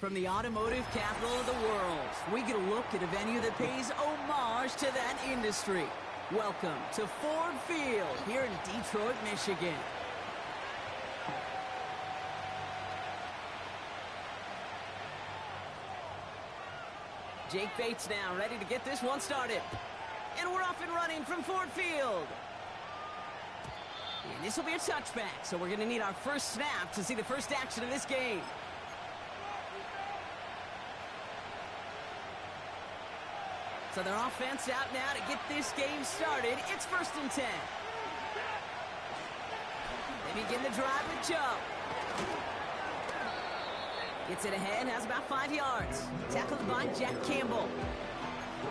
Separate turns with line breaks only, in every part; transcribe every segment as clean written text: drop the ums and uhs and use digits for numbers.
From the automotive capital of the world, we get a look at a venue that pays homage to that industry. Welcome to Ford Field here in Detroit, Michigan. Jake Bates now ready to get this one started. And we're off and running from Ford Field. And this will be a touchback, so we're going to need our first snap to see the first action of this game. So their offense out now to get this game started. It's 1st and 10. They begin the drive with Joe. Gets it ahead, has about 5 yards. Tackled by Jack Campbell.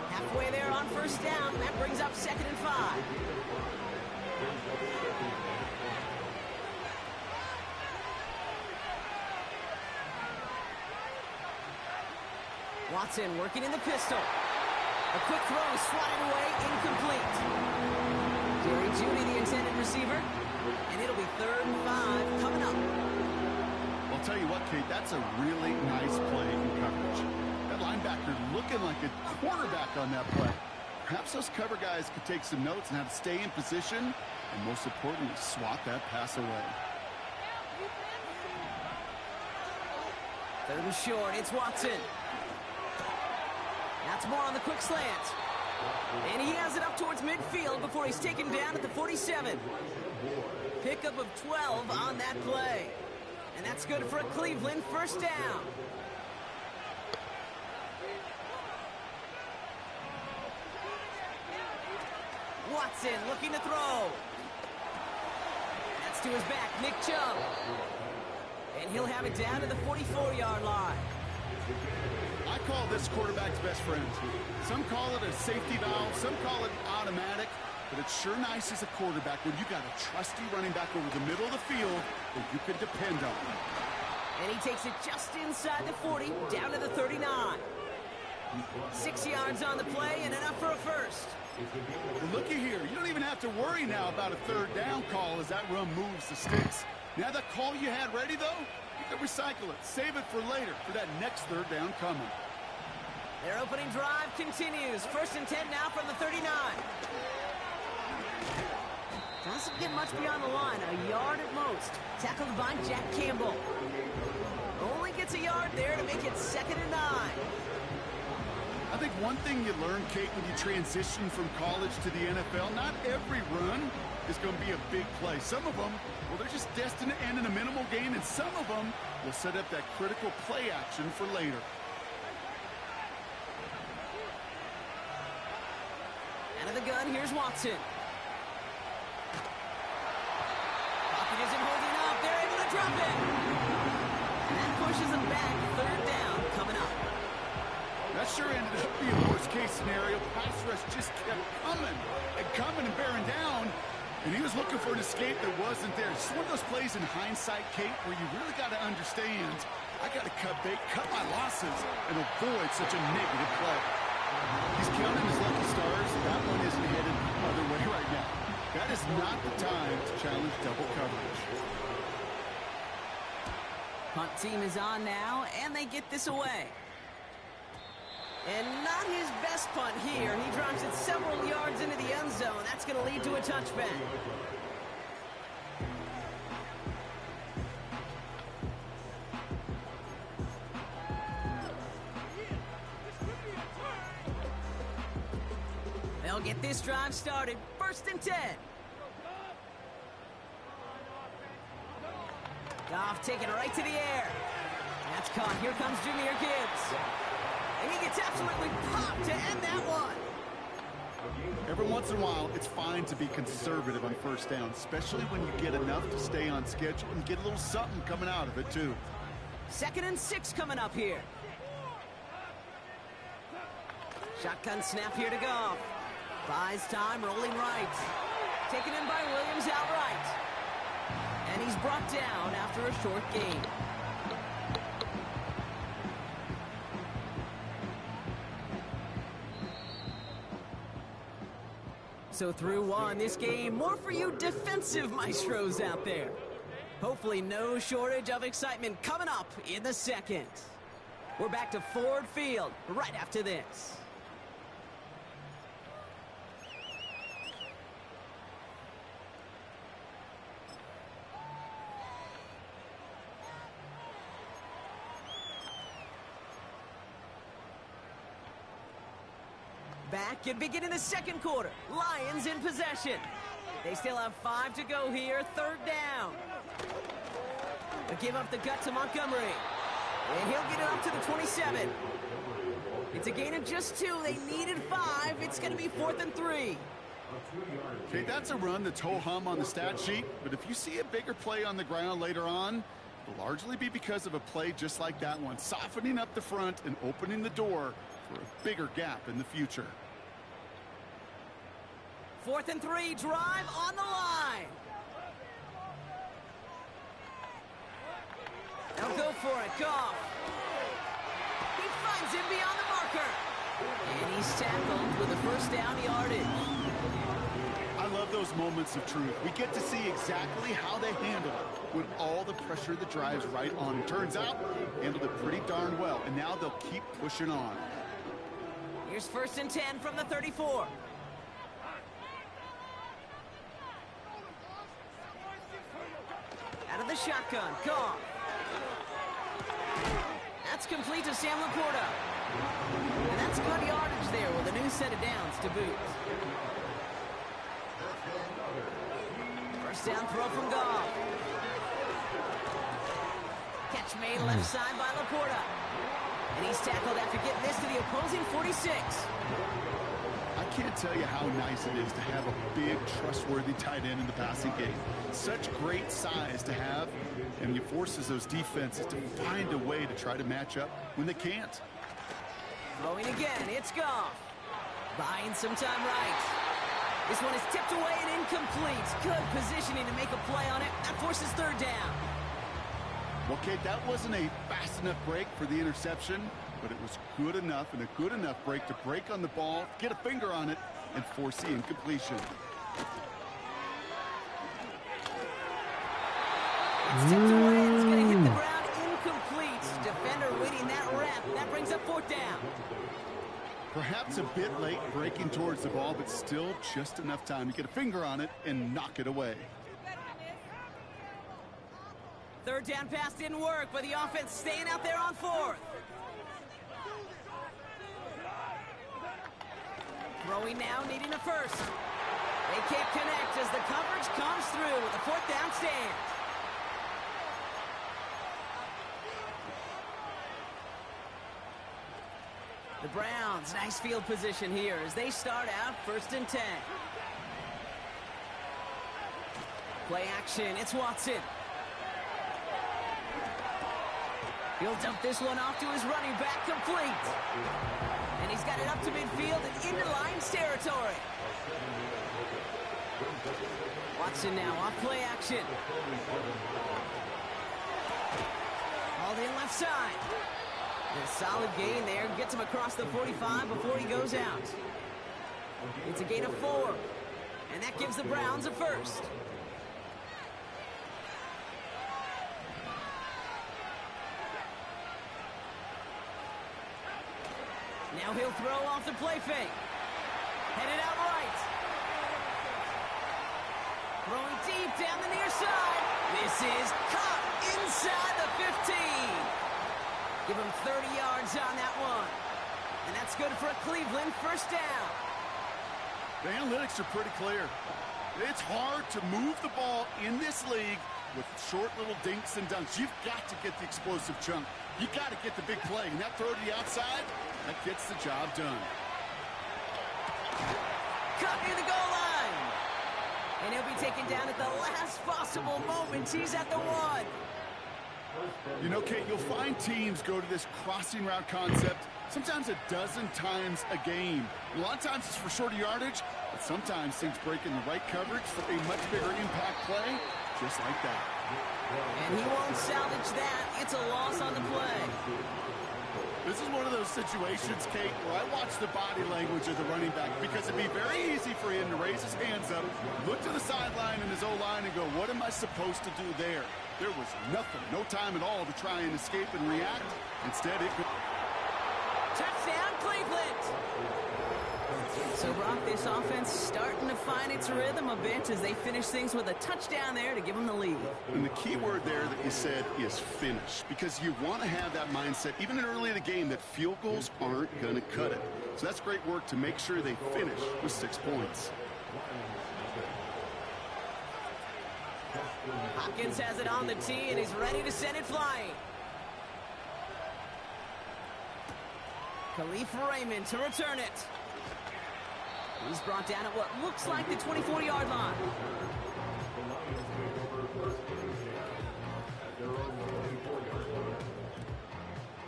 Halfway there on 1st down. That brings up 2nd and 5. Watson working in the pistol. A quick throw swatted away, incomplete. Jerry Jeudy, the intended receiver. And it'll be 3rd and 5 coming up.
I'll tell you what, Kate, that's a really nice play in coverage. That linebacker looking like a quarterback on that play. Perhaps those cover guys could take some notes on how to stay in position and, most importantly, swat that pass away.
3rd and short, it's Watson. That's more on the quick slant. And he has it up towards midfield before he's taken down at the 47. Pickup of 12 on that play. And that's good for a Cleveland 1st down. Watson looking to throw. That's to his back, Nick Chubb. And he'll have it down to the 44-yard line.
I call this quarterback's best friend. Some call it a safety valve, some call it automatic, but it's sure nice as a quarterback when you got a trusty running back over the middle of the field that you can depend on.
And he takes it just inside the 40, down to the 39. 6 yards on the play and enough for a first.
Well, looky here, you don't even have to worry now about a 3rd down call as that run moves the sticks. Now that call you had ready, though, you can recycle it. Save it for later for that next 3rd down coming.
Their opening drive continues. 1st and 10 now from the 39. Doesn't get much beyond the line. A yard at most. Tackled by Jack Campbell. Only gets a yard there to make it 2nd and 9.
I think one thing you learn, Kate, when you transition from college to the NFL, not every run is going to be a big play. Some of them, well, they're just destined to end in a minimal gain, and some of them will set up that critical play action for later.
Out of the gun, here's Watson. Pocket isn't holding up. They're able to drop it. And that pushes them back. 3rd down coming up.
That sure ended up being a worst-case scenario. Pass rush just kept coming and bearing down. And he was looking for an escape that wasn't there. It's one of those plays in hindsight, Kate, where you really got to understand, I got to cut bait, cut my losses, and avoid such a negative play. He's counting his lucky stars. That one isn't headed the other way right now. That is not the time to challenge double coverage.
Punt team is on now, and they get this away. And not his best punt here. He drops it several yards into the end zone. That's going to lead to a touchback. They'll get this drive started. 1st and 10. Goff taking it right to the air. That's caught. Here comes Jahmyr Gibbs. And he gets absolutely popped to end that one.
Every once in a while, it's fine to be conservative on 1st down, especially when you get enough to stay on schedule and get a little something coming out of it, too.
2nd and 6 coming up here. Shotgun snap here to Goff. Buys time, rolling right. Taken in by Williams outright. And he's brought down after a short gain. So through one, this game, more for you defensive maestros out there. Hopefully no shortage of excitement coming up in the 2nd. We're back to Ford Field right after this. Back and beginning the second quarter. Lions in possession. They still have 5 to go here. Third down. They give up the gut to Montgomery. And he'll get it up to the 27. It's a gain of just 2. They needed 5. It's going to be 4th and 3.
Okay, that's a run that's ho-hum on the stat sheet. But if you see a bigger play on the ground later on, it'll largely be because of a play just like that one, softening up the front and opening the door for a bigger gap in the future.
4th and 3, drive on the line. They'll go for it, Goff. He finds him beyond the marker. And he's tackled with a first down yardage.
I love those moments of truth. We get to see exactly how they handle it when all the pressure that drives right on. It turns out, handled it pretty darn well. And now they'll keep pushing on.
Here's 1st and 10 from the 34. Out of the shotgun, Goff. That's complete to Sam Laporta. And that's good yardage there with a new set of downs to boot. First down throw from Goff. Catch made left side by Laporta. And he's tackled after getting this to the opposing 46.
I can't tell you how nice it is to have a big, trustworthy tight end in the passing game. Such great size to have, and it forces those defenses to find a way to try to match up when they can't.
Throwing again, it's Goff. Buying some time right. This one is tipped away and incomplete. Good positioning to make a play on it. That forces 3rd down.
Well, Kate, that wasn't a fast enough break for the interception, but it was good enough and a good enough break to break on the ball, get a finger on it, and force the incompletion.
It's tipped away and it's going to hit the ground incomplete. Defender winning that rep. That brings up 4th down.
Perhaps a bit late breaking towards the ball, but still just enough time to get a finger on it and knock it away.
3rd down pass didn't work, but the offense staying out there on 4th. Throwing now, needing a first. They can't connect as the coverage comes through with a 4th down stand. The Browns, nice field position here as they start out 1st and 10. Play action, it's Watson. He'll dump this one off to his running back, complete. And he's got it up to midfield and into Lions territory. Watson now off play action. Hauled in left side. And a solid gain there. Gets him across the 45 before he goes out. It's a gain of 4. And that gives the Browns a first. Now he'll throw off the play fake. Headed out right. Throwing deep down the near side. This is caught inside the 15. Give him 30 yards on that one. And that's good for a Cleveland first down.
The analytics are pretty clear. It's hard to move the ball in this league with short little dinks and dunks. You've got to get the explosive chunk. You've got to get the big play. And that throw to the outside, that gets the job done.
Cut near the goal line. And he'll be taken down at the last possible moment. He's at the 1.
You know, Kate, you'll find teams go to this crossing route concept sometimes a dozen times a game. A lot of times it's for shorter yardage, but sometimes things break in the right coverage for a much bigger impact play, just like that.
And he won't salvage that. It's a loss on the play.
This is one of those situations, Kate, where I watch the body language of the running back because it'd be very easy for him to raise his hands up, look to the sideline in his O-line and go, what am I supposed to do there? There was nothing, no time at all to try and escape and react. Instead, it could...
Touchdown, Cleveland! So, Brock, this offense starting to find its rhythm a bit as they finish things with a touchdown there to give them the lead.
And the key word there that you said is finish, because you want to have that mindset, even early in the game, that field goals aren't going to cut it. So that's great work to make sure they finish with 6 points.
Hopkins has it on the tee, and he's ready to send it flying. Khalif Raymond to return it. He's brought down at what looks like the 24-yard line.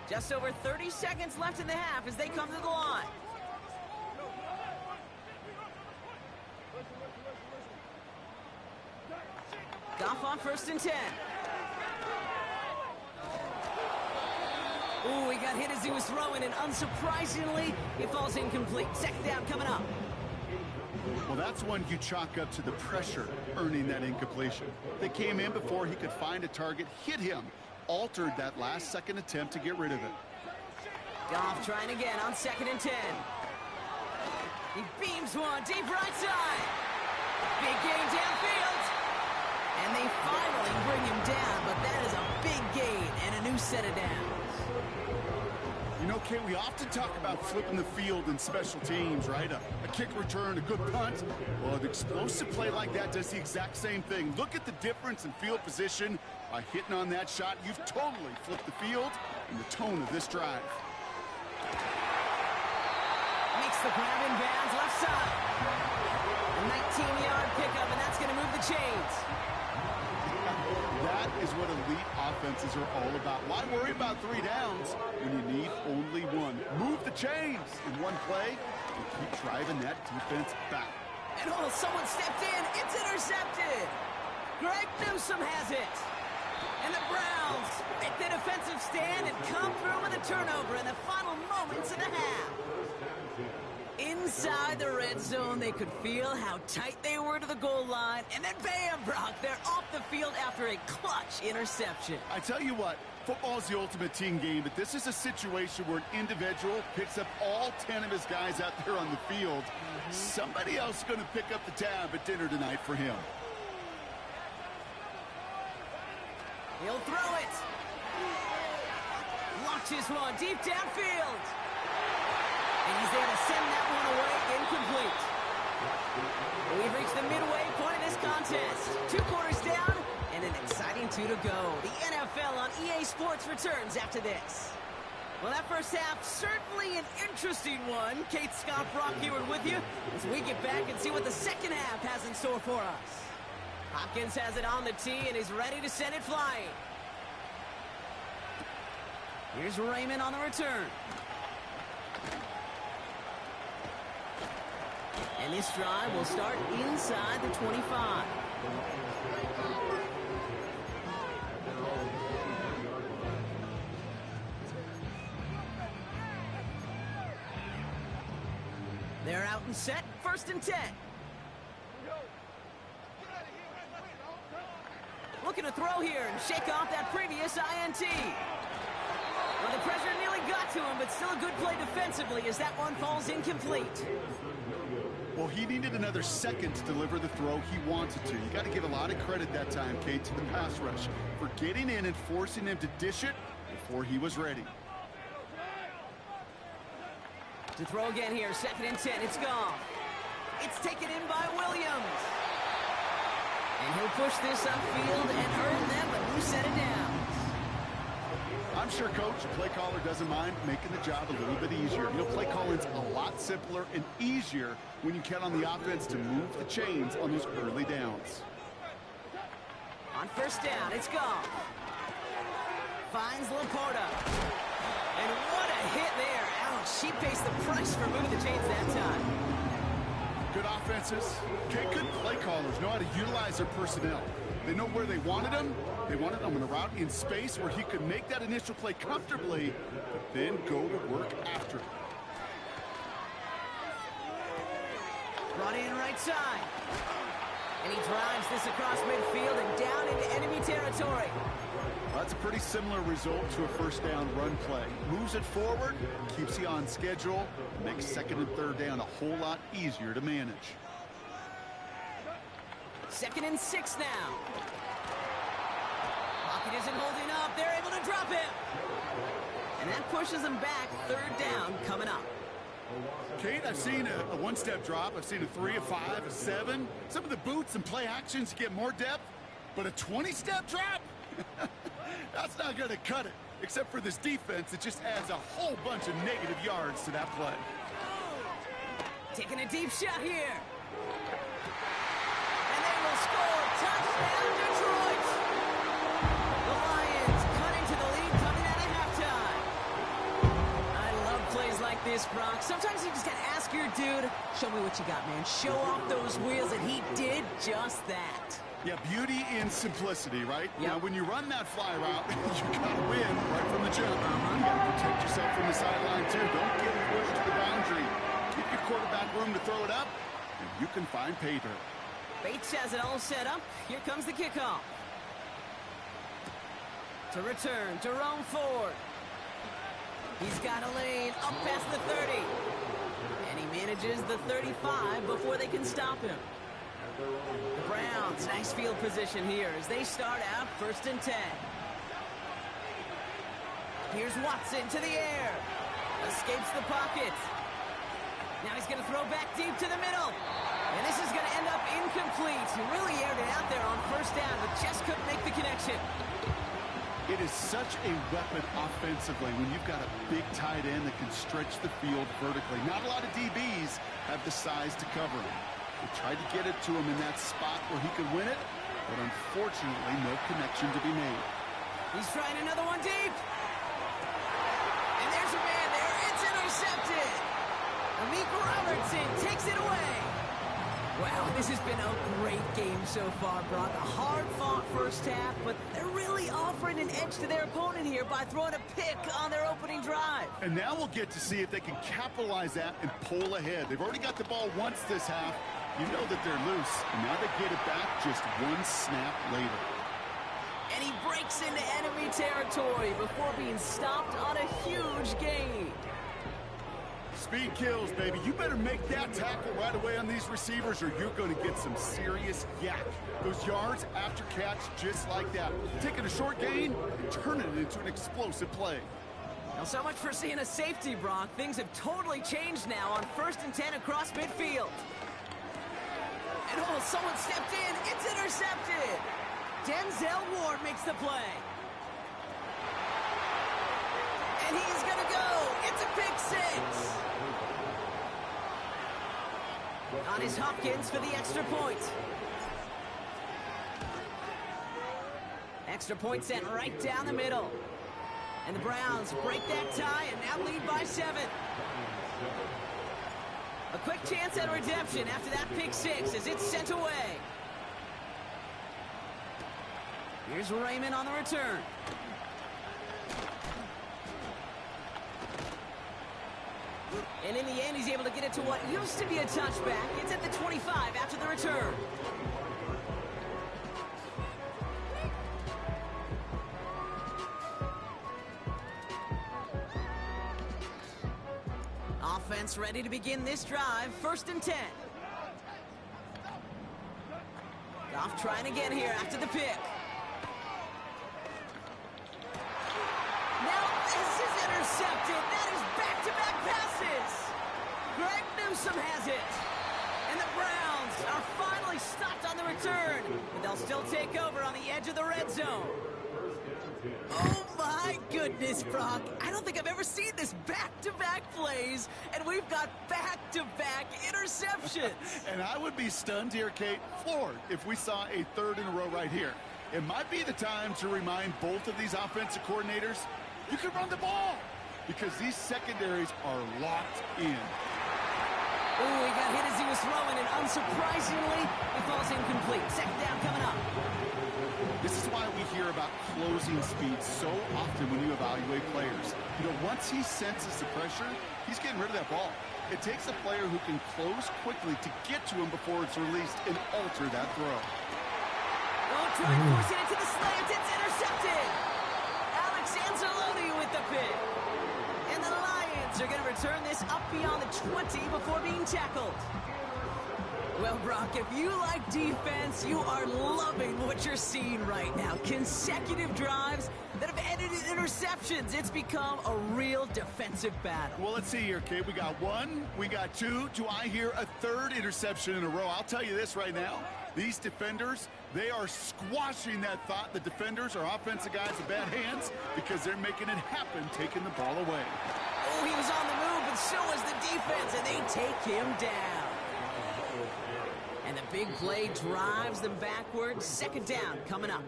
Just over 30 seconds left in the half as they come to the line. Goff on 1st and 10. Ooh, he got hit as he was throwing, and unsurprisingly, it falls incomplete. 2nd down coming up.
Well, that's one you chalk up to the pressure earning that incompletion. They came in before he could find a target, hit him, altered that last-second attempt to get rid of it.
Goff trying again on 2nd and 10. He beams one deep right side. Big gain downfield. And they finally bring him down, but that is a big gain and a new set of downs.
You know, Kate, we often talk about flipping the field in special teams, right? A kick return, a good punt. Well, an explosive play like that does the exact same thing. Look at the difference in field position. By hitting on that shot, you've totally flipped the field and the tone of this drive.
Makes the grab in bounds left side. A 19-yard pickup, and that's going to move the chains.
That is what elite offenses are all about. Why worry about 3 downs when you need only 1? Move the chains in one play and keep driving that defense back.
And oh, someone stepped in. It's intercepted. Greg Newsome has it. And the Browns make the defensive stand and come through with a turnover in the final moments of the half. Inside the red zone, they could feel how tight they were to the goal line. And then bam, Brock, they're off the field after a clutch interception.
I tell you what, football is the ultimate team game, but this is a situation where an individual picks up all 10 of his guys out there on the field. Somebody else is going to pick up the tab at dinner tonight for him.
He'll throw it. Launches one deep downfield. And he's there to send that one away, incomplete. We've reached the midway point of this contest. 2 quarters down, and an exciting 2 to go. The NFL on EA Sports returns after this. Well, that first half, certainly an interesting one. Kate, Scott, Brock Hayward with you as we get back and see what the second half has in store for us. Hopkins has it on the tee, and he's ready to send it flying. Here's Raymond on the return. And this drive will start inside the 25. They're out and set, 1st and 10. Looking to throw here and shake off that previous INT. Well, the pressure nearly got to him, but still a good play defensively as that one falls incomplete.
Well, he needed another second to deliver the throw he wanted to. You got to give a lot of credit that time, Kate, to the pass rush for getting in and forcing him to dish it before he was ready.
To throw again here, 2nd and 10, it's gone. It's taken in by Williams. And he'll push this upfield and earn them a new set of downs.
I'm sure, Coach, the play caller doesn't mind making the job a little bit easier. You know, play calling's a lot simpler and easier when you count on the offense to move the chains on those early downs.
On 1st down, it's gone. Finds Laporta. And what a hit there. Ouch, she pays the price for moving the chains that time.
Good offenses. Okay, good play callers know how to utilize their personnel. They know where they wanted him. They wanted him on a route in space where he could make that initial play comfortably, but then go to work after it.
Brought in right side. And he drives this across midfield and down into enemy territory.
That's a pretty similar result to a first down run play. Moves it forward, keeps you on schedule, makes second and third down a whole lot easier to manage.
2nd and 6 now. Pocket isn't holding up. They're able to drop him. And that pushes them back. 3rd down coming up.
Kate, I've seen a one-step drop. I've seen a 3, a 5, a 7. Some of the boots and play actions get more depth, but a 20-step drop? That's not going to cut it. Except for this defense, it just adds a whole bunch of negative yards to that play.
Taking a deep shot here. And they will score. Touchdown, Detroit. The Lions cutting to the lead coming out of halftime. I love plays like this, Brock. Sometimes you just got to ask your dude, show me what you got, man. Show off those wheels, and he did just that.
Yeah, beauty in simplicity, right?
Yep.
Now, when you run that fly route, you got to win right from the jump. You got to protect yourself from the sideline, too. Don't get pushed to the boundary. Keep your quarterback room to throw it up, and you can find pay dirt.
Bates has it all set up. Here comes the kickoff. To return, Jerome Ford. He's got a lane up past the 30. And he manages the 35 before they can stop him. The Browns, nice field position here as they start out 1st and 10. Here's Watson to the air. Escapes the pocket. Now he's going to throw back deep to the middle. And this is going to end up incomplete. He really aired it out there on 1st down, but just couldn't make the connection.
It is such a weapon offensively when you've got a big tight end that can stretch the field vertically. Not a lot of DBs have the size to cover him. They tried to get it to him in that spot where he could win it, but unfortunately, no connection to be made.
He's trying another one deep. And there's a man there. It's intercepted. Amik Robertson takes it away. Wow, this has been a great game so far, Brock. A hard-fought first half, but they're really offering an edge to their opponent here by throwing a pick on their opening drive.
And now we'll get to see if they can capitalize that and pull ahead. They've already got the ball once this half. You know that they're loose, and now they get it back just one snap later.
And he breaks into enemy territory before being stopped on a huge gain.
Speed kills, baby. You better make that tackle right away on these receivers or you're going to get some serious yak. Those yards after catch just like that. Taking a short gain and turning it into an explosive play.
Now, so much for seeing a safety, Brock. Things have totally changed now on 1st and 10 across midfield. And oh, someone stepped in. It's intercepted. Denzel Ward makes the play. And he's going to go. It's a pick 6. On his Hopkins for the extra point. Extra point sent right down the middle. And the Browns break that tie and now lead by 7. A quick chance at redemption after that pick 6 as it's sent away. Here's Raymond on the return. And in the end, he's able to get it to what used to be a touchback. It's at the 25 after the return. Offense ready to begin this drive. 1st and 10. Goff trying again here after the pick. Now this is intercepted. That is back-to-back passes. Greg Newsome has it. And the Browns are finally stopped on the return. But they'll still take over on the edge of the red zone. Oh my goodness, Brock. I don't think I've ever seen this back-to-back plays, and we've got back-to-back interceptions.
And I would be stunned here, Kate, floored, if we saw a 3rd in a row right here. It might be the time to remind both of these offensive coordinators, you can run the ball, because these secondaries are locked in.
Ooh, he got hit as he was throwing, and unsurprisingly, it falls incomplete. Second down coming up.
This is why we hear about closing speed so often when you evaluate players. You know, once he senses the pressure, he's getting rid of that ball. It takes a player who can close quickly to get to him before it's released and alter that throw.
Oh, try forcing it to the slant. It's intercepted. Alex Anzalone with the pick. And the Lions are going to return this up beyond the 20 before being tackled. Well, Brock, if you like defense, you are loving what you're seeing right now. Consecutive drives that have ended in interceptions. It's become a real defensive battle.
Well, let's see here, Kate. We got one, we got two. Do I hear a third interception in a row? I'll tell you this right now. These defenders, they are squashing that thought. The defenders are offensive guys with bad hands because they're making it happen, taking the ball away.
Oh, he was on the move, but so was the defense, and they take him down. And the big play drives them backwards. Second down coming up.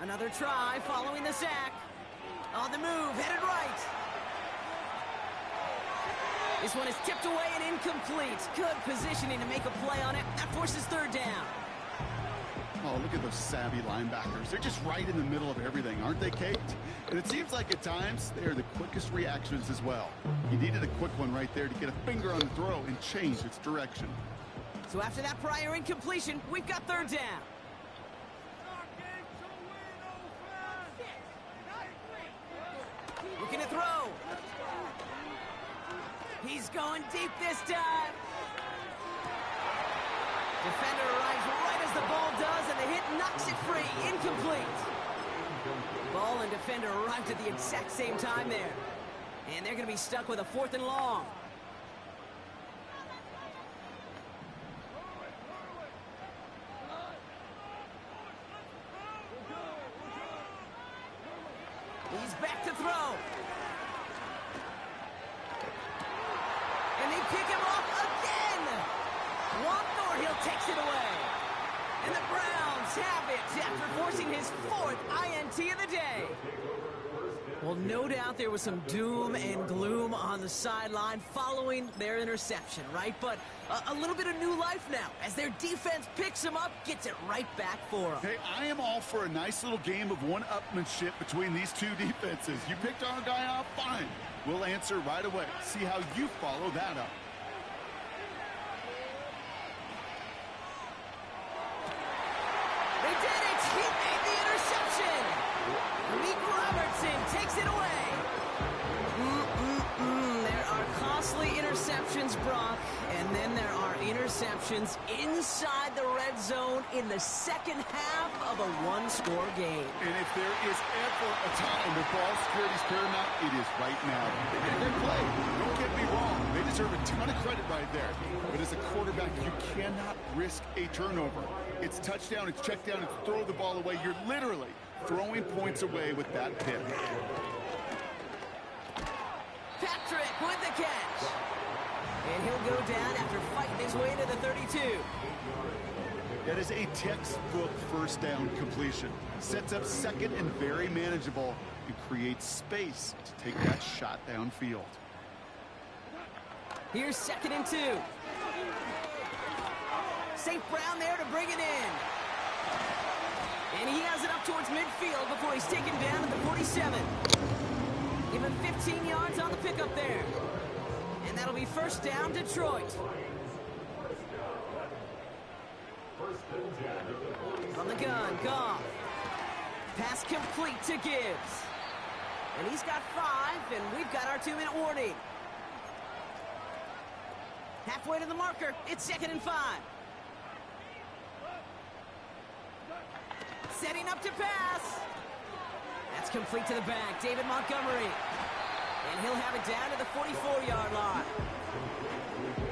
Another try following the sack. On the move, headed right. This one is tipped away and incomplete. Good positioning to make a play on it. That forces third down.
Oh, look at those savvy linebackers. They're just right in the middle of everything, aren't they, Kate? And it seems like at times they are the quickest reactions as well. You needed a quick one right there to get a finger on the throw and change its direction.
So after that prior incompletion, we've got third down. Looking to throw. He's going deep this time. Defender arrives right as the ball does, and the hit knocks it free. Incomplete. Ball and defender arrived at the exact same time there. And they're going to be stuck with a 4th and long. He's back to throw. And they pick him off again. Juan Thornhill takes it away. And the Browns have it after forcing his 4th INT of the day. Well, no doubt there was some doom and gloom on the sideline following their interception, right? But a little bit of new life now as their defense picks them up, gets it right back for them.
Hey, I am all for a nice little game of one-upmanship between these two defenses. You picked our guy off, fine. We'll answer right away. See how you follow that up.
They did it! He made the interception! Meek Robertson takes it away. There are costly interceptions, Brock, and then there are interceptions inside the red zone in the second half of a one-score game.
And if there is ever a time where ball security is paramount, it is right now. They made a good play. Don't get me wrong. They deserve a ton of credit right there. But as a quarterback, you cannot risk a turnover. It's touchdown, it's check down, it's throw the ball away. You're literally throwing points away with that pick.
Patrick with the catch. And he'll go down after fighting his way to the 32.
That is a textbook first down completion. Sets up second and very manageable and creates space to take that shot downfield.
Here's 2nd and 2. St. Brown there to bring it in. And he has it up towards midfield before he's taken down at the 47. Give him 15 yards on the pickup there. And that'll be first down, Detroit. From the gun, Goff. Pass complete to Gibbs. And he's got 5, and we've got our 2-minute warning. Halfway to the marker, it's 2nd and 5. Setting up to pass. That's complete to the back, David Montgomery. And he'll have it down to the 44-yard line.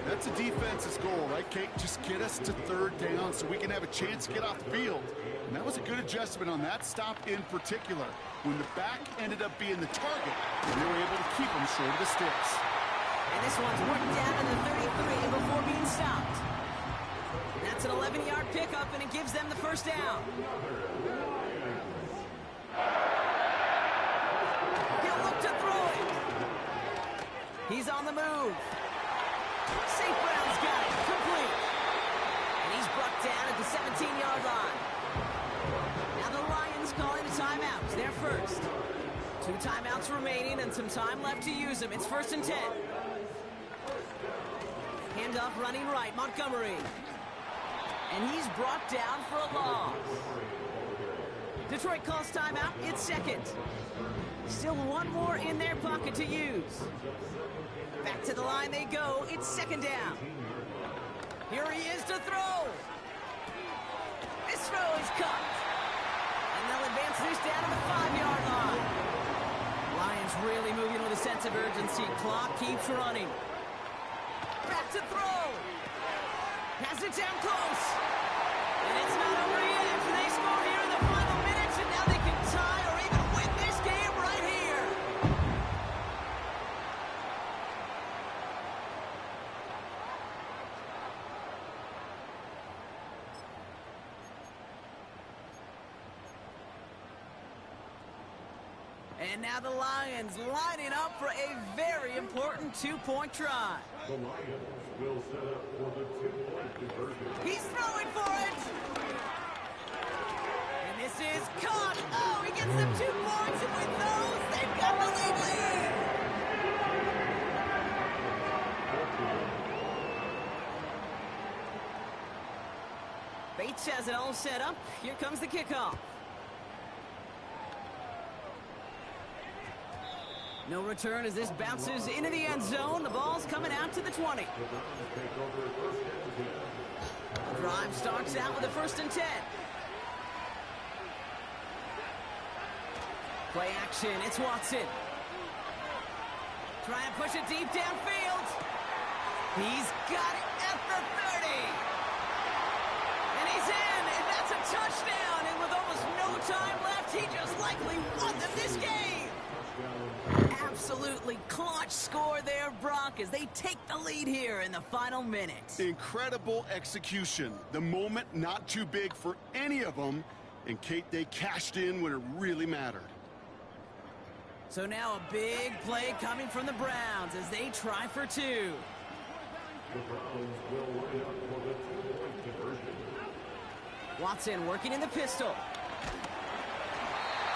That's a defense's goal, right, Kate? Just get us to third down so we can have a chance to get off the field. And that was a good adjustment on that stop in particular. When the back ended up being the target, they were able to keep him short of the sticks.
And this one's worked down in the 33 before being stopped. 7-yard pickup, and it gives them the first down. He'll look to throw it. He's on the move. St. Brown's got it. Complete. And he's brought down at the 17-yard line. Now the Lions calling a timeout. They're first. 2 timeouts remaining and some time left to use them. It's 1st and 10. Handoff running right, Montgomery. And he's brought down for a loss. Detroit calls timeout. It's 2nd. Still one more in their pocket to use. Back to the line they go. It's 2nd down. Here he is to throw. This throw is caught. And they'll advance this down to the 5-yard line. Lions really moving with a sense of urgency. Clock keeps running. Back to throw. Has it down close. And it's not over yet. They score here in the final minutes, and now they can tie or even win this game right here. And now the Lions lining up for a very important 2-point try.
The Lions will set up for the 2-point conversion.
He's throwing for it. And this is caught. Oh, he gets them 2 points, and with those, they've got the lead. Bates has it all set up. Here comes the kickoff. No return as this bounces into the end zone. The ball's coming out to the 20. The drive starts out with a 1st and 10. Play action. It's Watson. Try and push it deep downfield. He's got it at the 30. And he's in, and that's a touchdown. And with almost no time left, he just likely won them this game. Absolutely clutch score there, Brock, as they take the lead here in the final minute.
Incredible execution. The moment not too big for any of them. And, Kate, they cashed in when it really mattered.
So now a big play coming from the Browns as they try for 2.
The Browns will line up for the 2-point conversion.
Watson working in the pistol.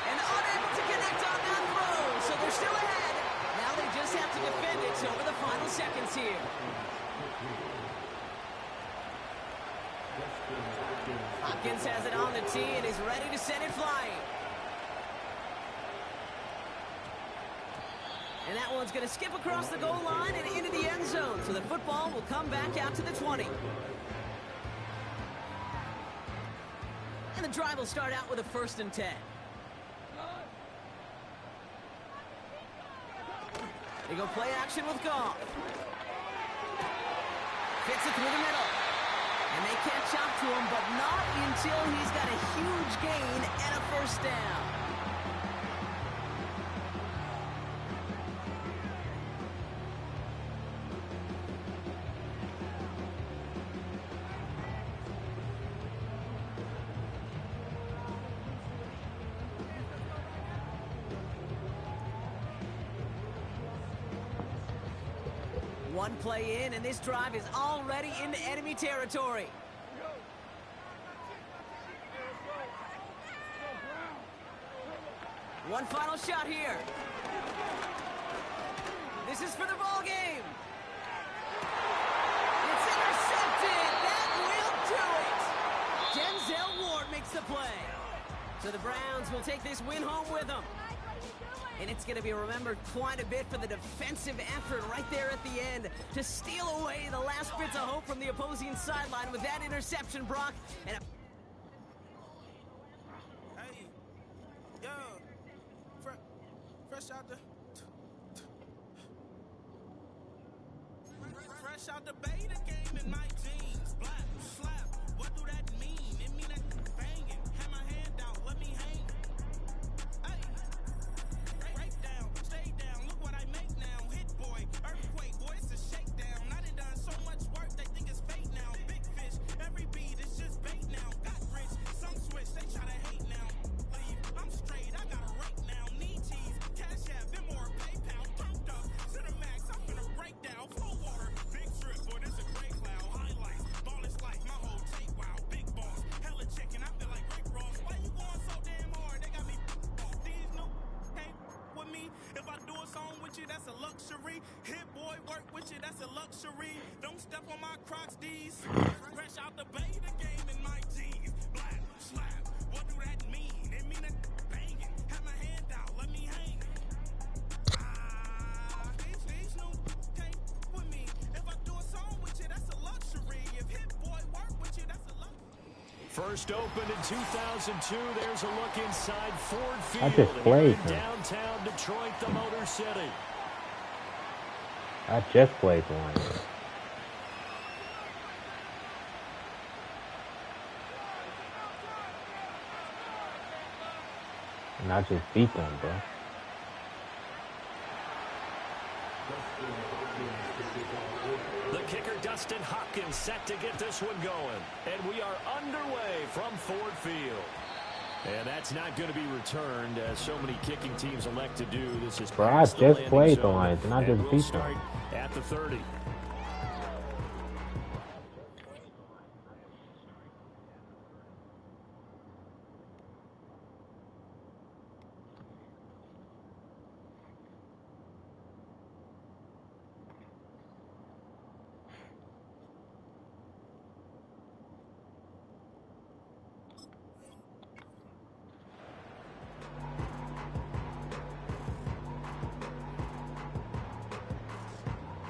And unable to connect on that throw, so they're still ahead. Now they just have to defend it over the final seconds here. Hopkins has it on the tee and is ready to send it flying. And that one's going to skip across the goal line and into the end zone, so the football will come back out to the 20. And the drive will start out with a 1st and 10. They go play action with Goff. Fits it through the middle. And they catch up to him, but not until he's got a huge gain and a 1st down. One play in, and this drive is already into enemy territory. One final shot here. This is for the ball game. It's intercepted. That will do it. Denzel Ward makes the play. So the Browns will take this win home with them. And it's going to be remembered quite a bit for the defensive effort right there at the end to steal away the last bits of hope from the opposing sideline with that interception, Brock. And
hey, yo, fresh out the beta game in my jeans. Black, slap, what do that mean? It mean that banging. Have my hand out, let me hang. Hey, break down, stay down, look what I make now. Hit boy, earthquake, boy, it's a shakedown. I done so much work, they think it's fake now. Big fish, every beat is just luxury. Don't step on my Crocs, D's. Fresh out the bay, the game in my jeans. Black, slap, what do that mean? It mean a banging. Have my hand out, let me hang. These new came with me. If I do a song with you, that's a luxury. If Hit Boy work with you, that's a luxury.
First opened in 2002. There's a look inside Ford Field.
I just played him.
Downtown Detroit, the Motor City.
I just played the Lions. And I just beat them, bro.
The kicker, Dustin Hopkins, set to get this one going. And we are underway from Ford Field. And that's not going to be returned, as so many kicking teams elect to do. This is
Bro, I just played the Lions, and I just beat them.
At the 30.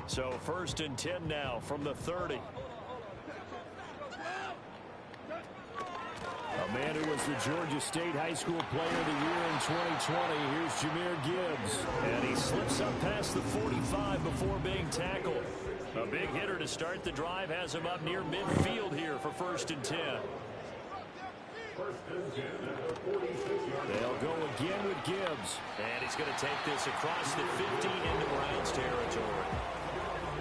So 1st and 10 now from the 30. A man who was the Georgia State High School Player of the Year in 2020. Here's Jahmyr Gibbs. And he slips up past the 45 before being tackled. A big hitter to start the drive has him up near midfield here for 1st and 10. They'll go again with Gibbs. And he's going to take this across the 50 into Browns territory.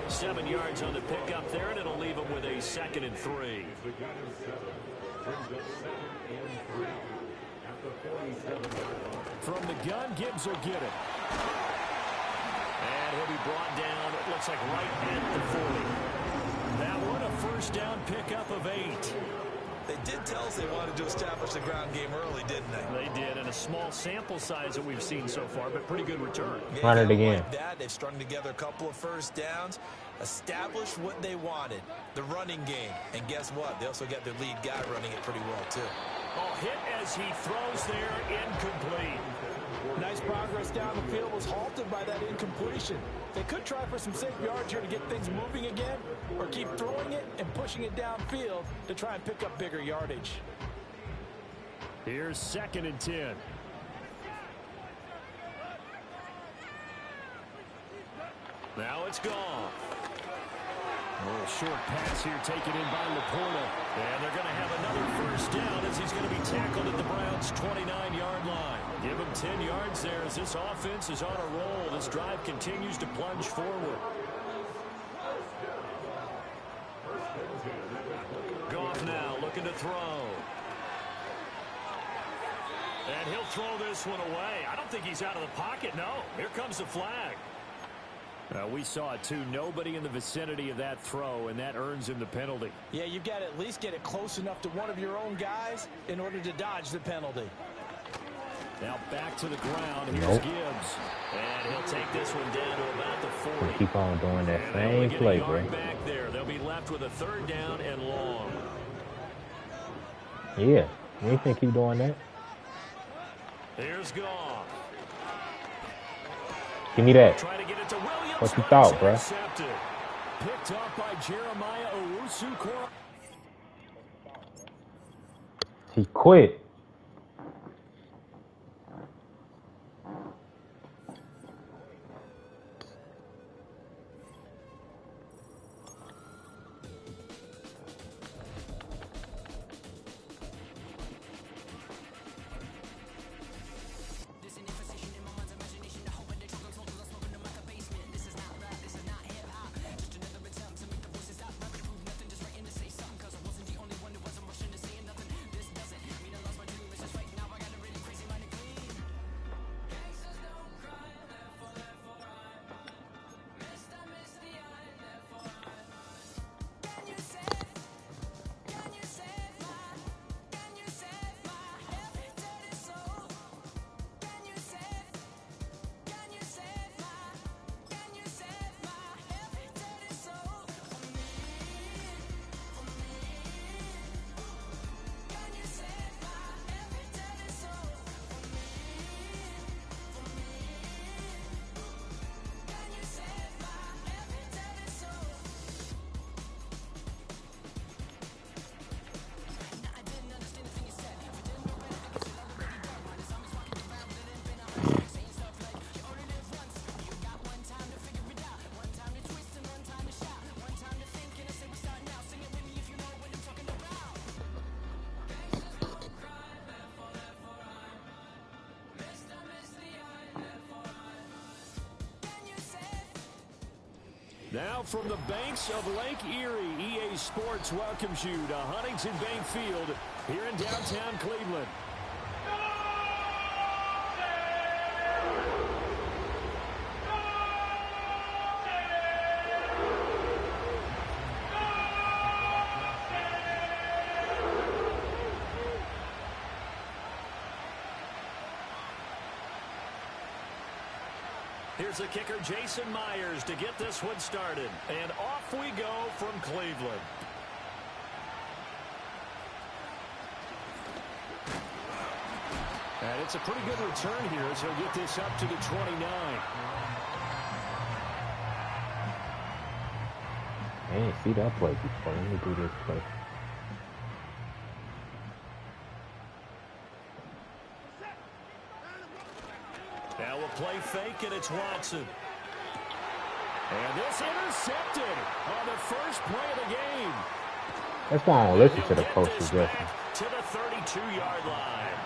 7 yards on the pickup there, and it'll leave him with a 2nd and 3. From the gun, Gibbs will get it. And he'll be brought down, it looks like right at the 40. That one, a 1st down pickup of 8.
They did tell us they wanted to establish the ground game early, didn't they?
They did, and a small sample size that we've seen so far, but pretty good return.
Yeah,
Run it again.
like that. They've strung together a couple of 1st downs, established what they wanted, the running game. And guess what? They also got their lead guy running it pretty well, too.
Oh, hit as he throws there, incomplete.
Nice progress down the field was halted by that incompletion. They could try for some safe yards here to get things moving again, or keep throwing it and pushing it downfield to try and pick up bigger yardage.
Here's 2nd and 10. Now it's gone. A little short pass here taken in by Laporta. And they're going to have another 1st down as he's going to be tackled at the Browns' 29-yard line. Give him 10 yards there as this offense is on a roll. This drive continues to plunge forward. Goff now looking to throw. And he'll throw this one away. I don't think he's out of the pocket, no. Here comes the flag. We saw it, too. Nobody in the vicinity of that throw, and that earns him the penalty.
Yeah, you've got to at least get it close enough to one of your own guys in order to dodge the penalty.
Now back to the ground. Here's Gibbs. And he'll take this one down to about the 40.
Keep on doing that same play, bro.
Back there. They'll be left with a 3rd down and long.
Yeah. You ain't think keep doing that?
Here's Goff.
Give me that.
Try to get it to Williams.
What you thought, bro?
Picked up by Jeremiah Owusu-Koramoah.
He quit.
Now from the banks of Lake Erie, EA Sports welcomes you to Huntington Bank Field here in downtown Cleveland. Here's the kicker, Jason Myers, to get this one started. And off we go from Cleveland. And it's a pretty good return here as he'll get this up to the 29.
I didn't see that play before. Let me do this play.
Now we'll play fake, and it's Watson. And this intercepted on the first play of the game.
That's why I don't listen to the coach suggestion.
To the 32-yard line.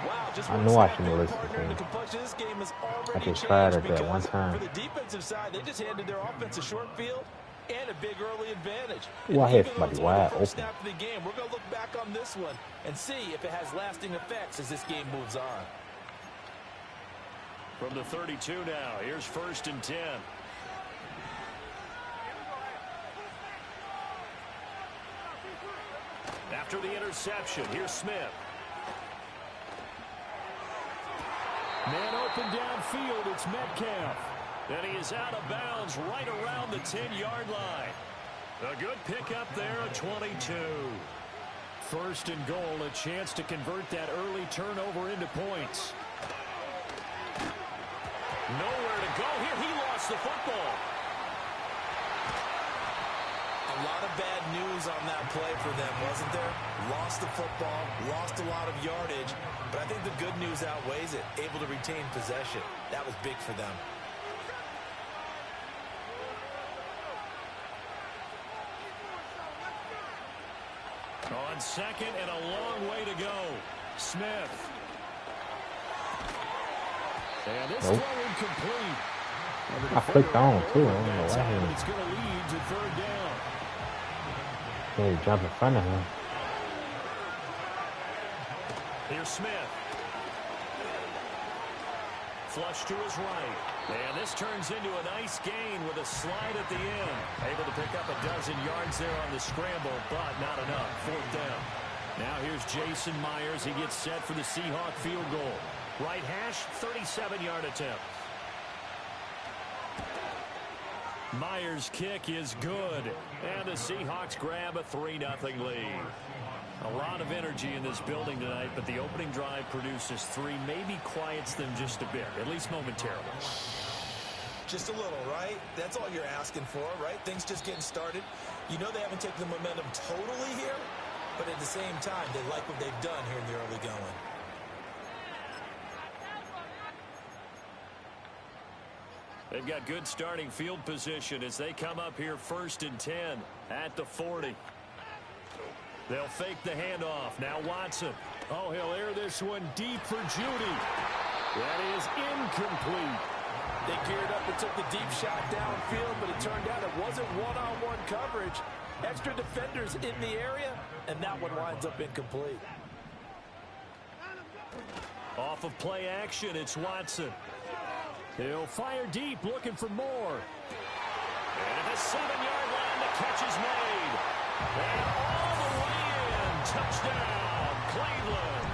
Wow, just
I know I shouldn't listen to him.
This game is
I
already
just tried it
changed
that one
because
time.
For the defensive side, they just handed their offense a short field and a big early advantage.
Ooh, I
And
hit
even
somebody
though it's only
wide
the first
open.
snap of the game, we're going to look back on this one and see if it has lasting effects as this game moves on.
From the 32 now, here's 1st and 10. After the interception, here's Smith. Man open downfield, it's Metcalf. And he is out of bounds right around the 10-yard line. A good pickup there, a 22. 1st and goal, a chance to convert that early turnover into points. Nowhere to go here. He lost the football.
A lot of bad news on that play for them, wasn't there? Lost the football, lost a lot of yardage, but I think the good news outweighs it. Able to retain possession. That was big for them.
On 2nd and a long way to go. Smith. And this throw incomplete.
I clicked on too. I don't know why he
It's going to lead to 3rd down.
didn't jump in front of him.
Here's Smith. Flush to his right. And this turns into a nice gain with a slide at the end. Able to pick up a dozen yards there on the scramble, but not enough. 4th down. Now here's Jason Myers. He gets set for the Seahawk field goal. Right hash, 37-yard attempt. Myers' kick is good. And the Seahawks grab a 3-0 lead. A lot of energy in this building tonight, but the opening drive produces 3, maybe quiets them just a bit, at least momentarily.
Just a little, right? That's all you're asking for, right? Things just getting started. You know they haven't taken the momentum totally here, but at the same time, they like what they've done here in the early going.
They've got good starting field position as they come up here 1st and 10 at the 40. They'll fake the handoff. Now Watson. Oh, he'll air this one deep for Judy. That is incomplete.
They geared up and took the deep shot downfield, but it turned out it wasn't one-on-one coverage. Extra defenders in the area, and that one winds up incomplete.
Off of play action, it's Watson. He'll fire deep, looking for more. And at the 7-yard line, the catch is made. And all the way in. Touchdown, Cleveland.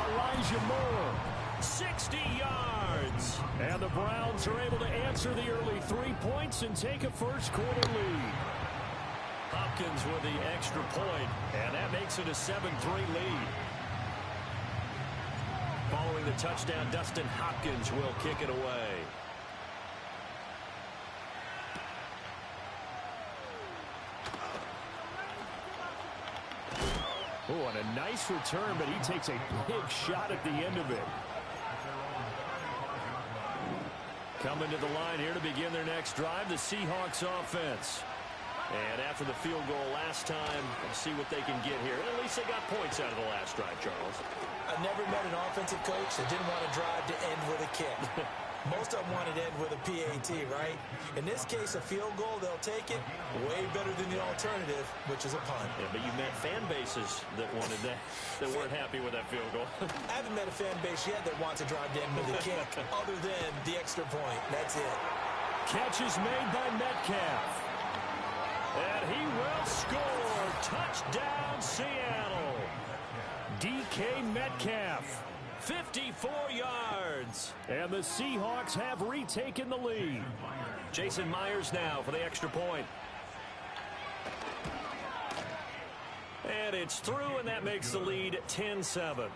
Elijah Moore, 60 yards. And the Browns are able to answer the early 3 points and take a first-quarter lead. Hopkins with the extra point, and that makes it a 7-3 lead. Following the touchdown, Dustin Hopkins will kick it away. Oh, and a nice return, but he takes a big shot at the end of it. Coming to the line here to begin their next drive, the Seahawks offense. And after the field goal last time, let's see what they can get here. At least they got points out of the last drive, Charles.
I never met an offensive coach that didn't want to drive to end with a kick.
Most of them want it end with a PAT, right? In this case, a field goal, they'll take it way better than the alternative, which is a punt.
Yeah, but you met fan bases that wanted that, that weren't happy with that field goal.
I haven't met a fan base yet that wants to drive to end with a kick, other than the extra point. That's it.
Catch is made by Metcalf. And he will score. Touchdown, Seattle. DK Metcalf. 54 yards. And the Seahawks have retaken the lead. Jason Myers now for the extra point. And it's through, and that makes the lead 10-7.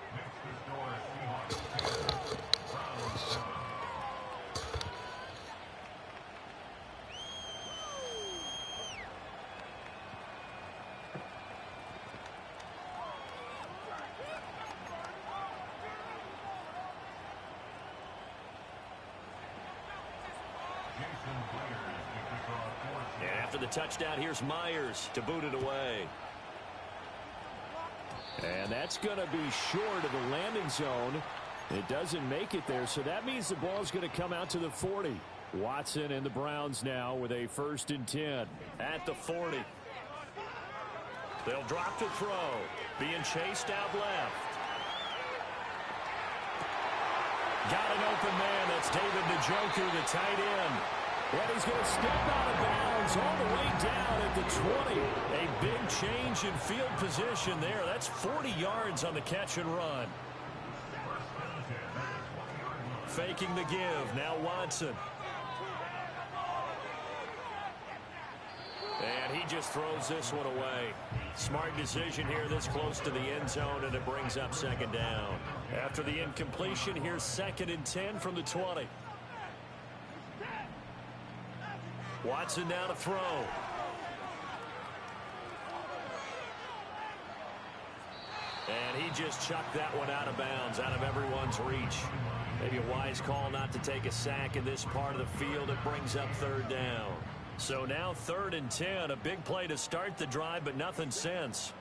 And after the touchdown, here's Myers to boot it away. And that's going to be short of the landing zone. It doesn't make it there, so that means the ball's going to come out to the 40. Watson and the Browns now with a 1st and 10 at the 40. They'll drop to throw. Being chased out left. Got an open man. That's David Njoku, the tight end. And he's going to step out of bounds all the way down at the 20. A big change in field position there. That's 40 yards on the catch and run. Faking the give. Now Watson. And he just throws this one away. Smart decision here this close to the end zone, and it brings up 2nd down. After the incompletion, here's 2nd and 10 from the 20. Watson now to throw. And he just chucked that one out of bounds, out of everyone's reach. Maybe a wise call not to take a sack in this part of the field. It brings up 3rd down. So now 3rd and 10, a big play to start the drive, but nothing since.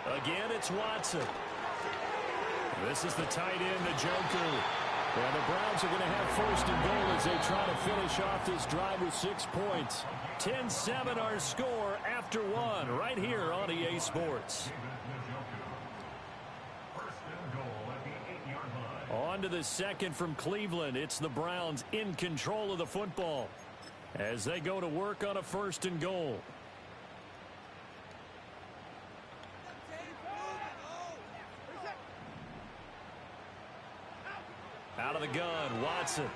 Again, it's Watson. This is the tight end, Njoku. And the Browns are going to have 1st and goal as they try to finish off this drive with 6 points. 10-7 our score after 1 right here on EA Sports. On to the 2nd from Cleveland. It's the Browns in control of the football as they go to work on a 1st and goal. Out of the gun, Watson.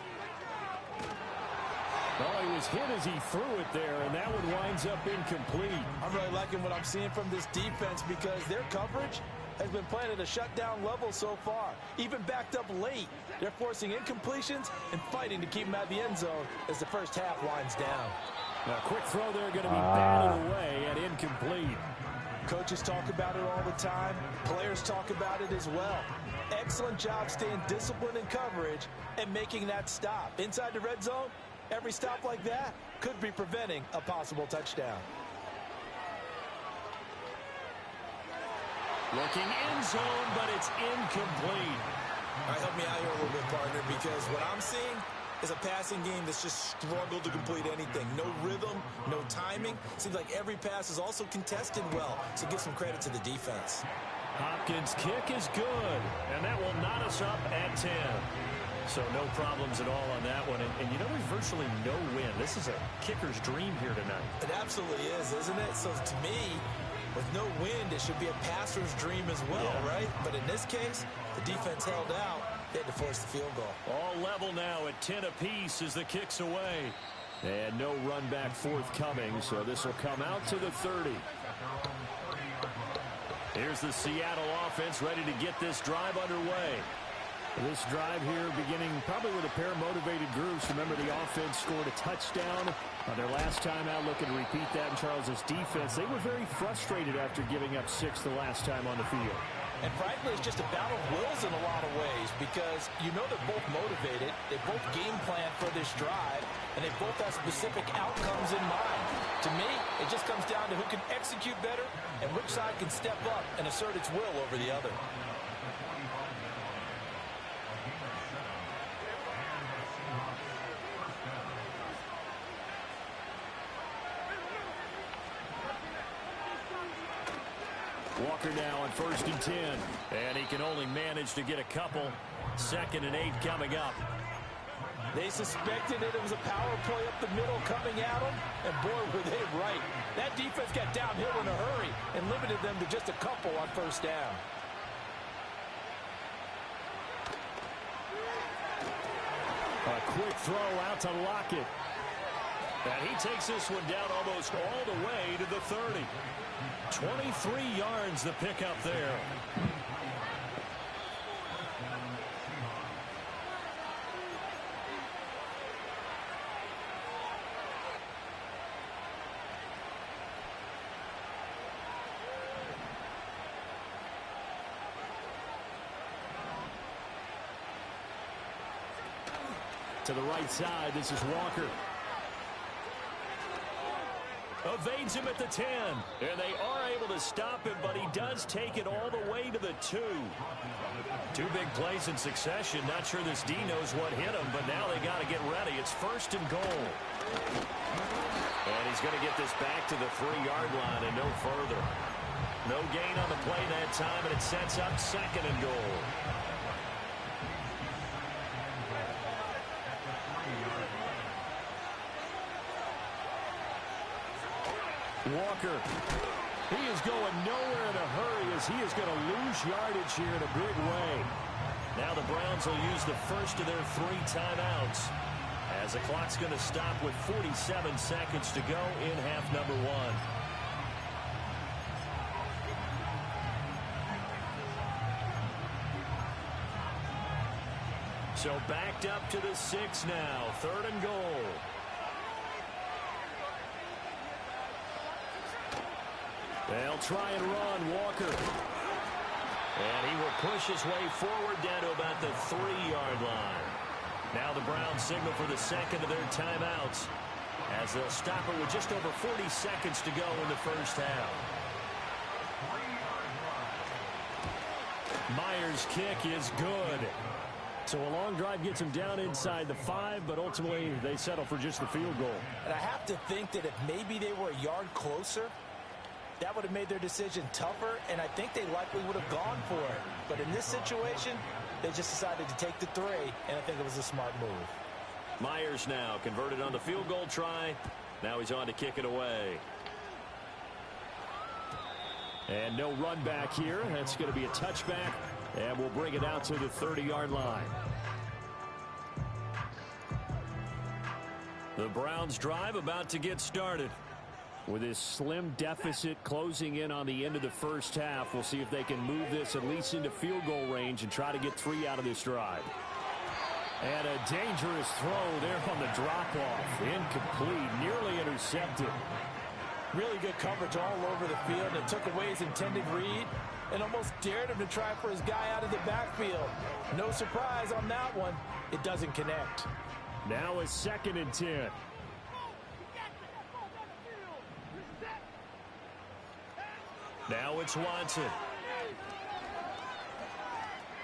Well, he was hit as he threw it there, and that one winds up incomplete.
I'm really liking what I'm seeing from this defense because their coverage has been playing at a shutdown level so far. Even backed up late, they're forcing incompletions and fighting to keep them out of the end zone as the first half winds down.
A quick throw there going to be batted away and incomplete.
Coaches talk about it all the time. Players talk about it as well. Excellent job staying disciplined in coverage and making that stop. Inside the red zone, every stop like that could be preventing a possible touchdown.
Looking in zone, but it's incomplete.
All right, help me out here a little bit, partner, because what I'm seeing is a passing game that's just struggled to complete anything. No rhythm, no timing. Seems like every pass is also contested well, so give some credit to the defense.
Hopkins' kick is good, and that will knot us up at 10. So no problems at all on that one. And you know, there's virtually no win. This is a kicker's dream here tonight.
It absolutely is, isn't it? So to me, with no wind, it should be a passer's dream as well, right? But in this case, the defense held out. They had to force the field goal.
All level now at 10 apiece as the kick's away. And no run back forthcoming, so this will come out to the 30. Here's the Seattle offense ready to get this drive underway. This drive here beginning probably with a pair of motivated groups. Remember, the offense scored a touchdown on their last time out. Looking to repeat that in Charles' defense. They were very frustrated after giving up 6 the last time on the field.
And frankly, it's just a battle of wills in a lot of ways because you know they're both motivated. They both game plan for this drive, and they both have specific outcomes in mind. To me, it just comes down to who can execute better and which side can step up and assert its will over the other.
Walker now on 1st and 10. And he can only manage to get a couple. 2nd and 8 coming up.
They suspected that it was a power play up the middle coming at them, and boy, were they right. That defense got downhill in a hurry and limited them to just a couple on 1st down.
A quick throw out to Lockett. And he takes this one down almost all the way to the 30. 23 yards the pickup there. To the right side, this is Walker. Evades him at the 10. And they are able to stop him, but he does take it all the way to the 2. 2 big plays in succession. Not sure this D knows what hit him, but now they got to get ready. It's 1st and goal. And he's going to get this back to the 3-yard line and no further. No gain on the play that time, and it sets up 2nd and goal. Walker, he is going nowhere in a hurry as he is going to lose yardage here in a big way. Now the Browns will use the first of their 3 timeouts as the clock's going to stop with 47 seconds to go in half number 1. So backed up to the 6 now, 3rd and goal. They'll try and run, Walker. And he will push his way forward down to about the 3-yard line. Now the Browns signal for the 2nd of their timeouts as they'll stop it with just over 40 seconds to go in the 1st half. Myers' kick is good. So a long drive gets him down inside the 5, but ultimately they settle for just the field goal.
And I have to think that if maybe they were a yard closer, that would have made their decision tougher, and I think they likely would have gone for it. But in this situation, they just decided to take the 3, and I think it was a smart move.
Myers now converted on the field goal try. Now he's on to kick it away. And no run back here. That's going to be a touchback, and we'll bring it out to the 30-yard line. The Browns drive about to get started. With this slim deficit closing in on the end of the 1st half, we'll see if they can move this at least into field goal range and try to get 3 out of this drive. And a dangerous throw there on the drop-off. Incomplete, nearly intercepted.
Really good coverage all over the field, and it took away his intended read and almost dared him to try for his guy out of the backfield. No surprise on that one. It doesn't connect.
Now a 2nd and 10. Now it's Watson.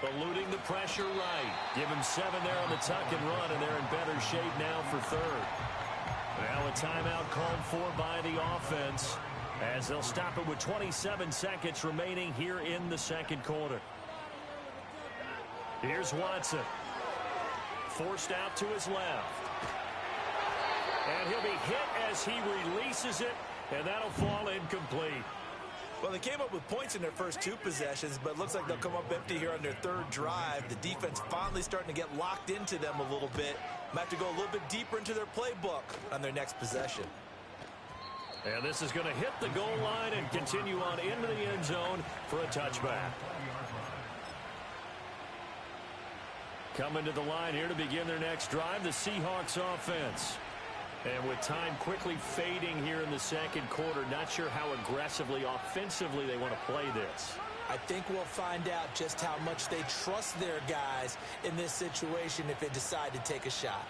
Eluding the pressure right. Give him 7 there on the tuck and run, and they're in better shape now for 3rd. Now a timeout called for by the offense as they'll stop it with 27 seconds remaining here in the 2nd quarter. Here's Watson. Forced out to his left. And he'll be hit as he releases it, and that'll fall incomplete.
Well, they came up with points in their first 2 possessions, but it looks like they'll come up empty here on their 3rd drive. The defense finally starting to get locked into them a little bit. Might have to go a little bit deeper into their playbook on their next possession.
And this is going to hit the goal line and continue on into the end zone for a touchback. Coming to the line here to begin their next drive, the Seahawks offense. And with time quickly fading here in the 2nd quarter, not sure how aggressively, offensively they want to play this.
I think we'll find out just how much they trust their guys in this situation if they decide to take a shot.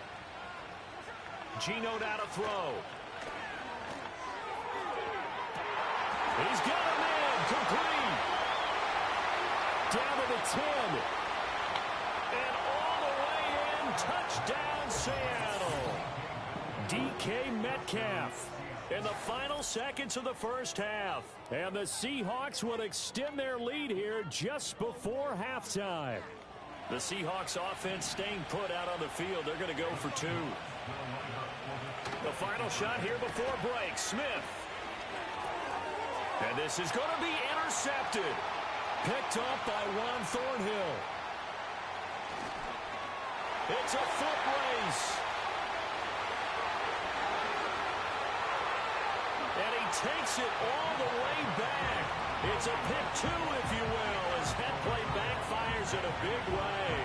Geno down to throw. He's got him in, complete. Down to the 10. And all the way in, touchdown Seattle. DK Metcalf. in the final seconds of the first half. And the Seahawks would extend their lead here just before halftime. The Seahawks offense staying put out on the field. They're going to go for 2. The final shot here before break. Smith. And this is going to be intercepted. Picked up by Juan Thornhill. It's a foot race. And he takes it all the way back. It's a pick 2, if you will, as that play backfires in a big way.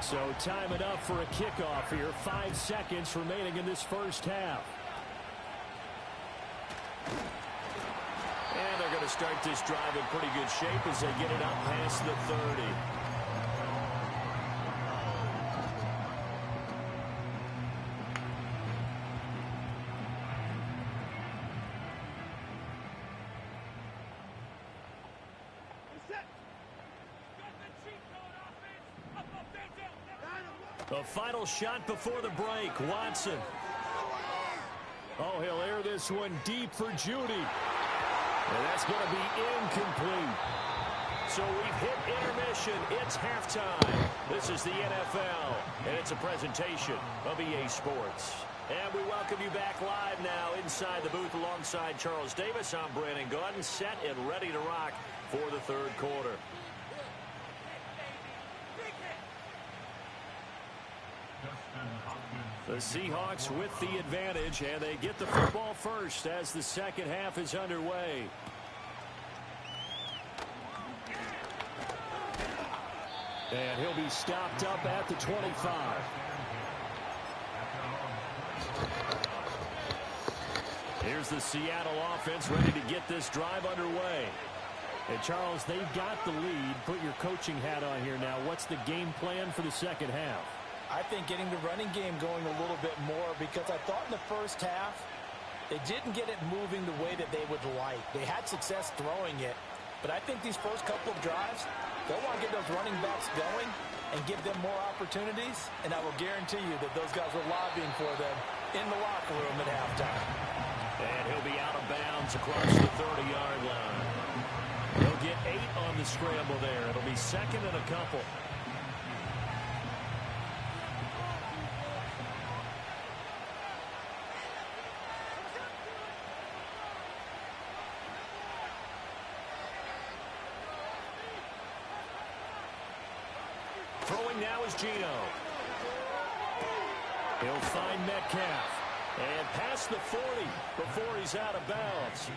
So time it up for a kickoff here. 5 seconds remaining in this first half. And they're going to start this drive in pretty good shape as they get it up past the 30. The final shot before the break. Watson. Oh, he'll air this one deep for Judy. And that's going to be incomplete. So we've hit intermission. It's halftime. This is the NFL, and it's a presentation of EA Sports. And we welcome you back live now inside the booth alongside Charles Davis. I'm Brandon Gaudin, set and ready to rock for the third quarter. The Seahawks with the advantage, and they get the football first as the second half is underway. And he'll be stopped up at the 25. Here's the Seattle offense ready to get this drive underway. And Charles, they've got the lead. Put your coaching hat on here now. What's the game plan for the second half?
I think getting the running game going a little bit more, because I thought in the first half they didn't get it moving the way that they would like. They had success throwing it, but I think these first couple of drives, they'll want to get those running backs going and give them more opportunities, and I will guarantee you that those guys were lobbying for them in the locker room at halftime.
And he'll be out of bounds across the 30-yard line. He'll get 8 on the scramble there. It'll be second and a couple. Throwing now is Gino. He'll find Metcalf. And past the 40 before he's out of bounds.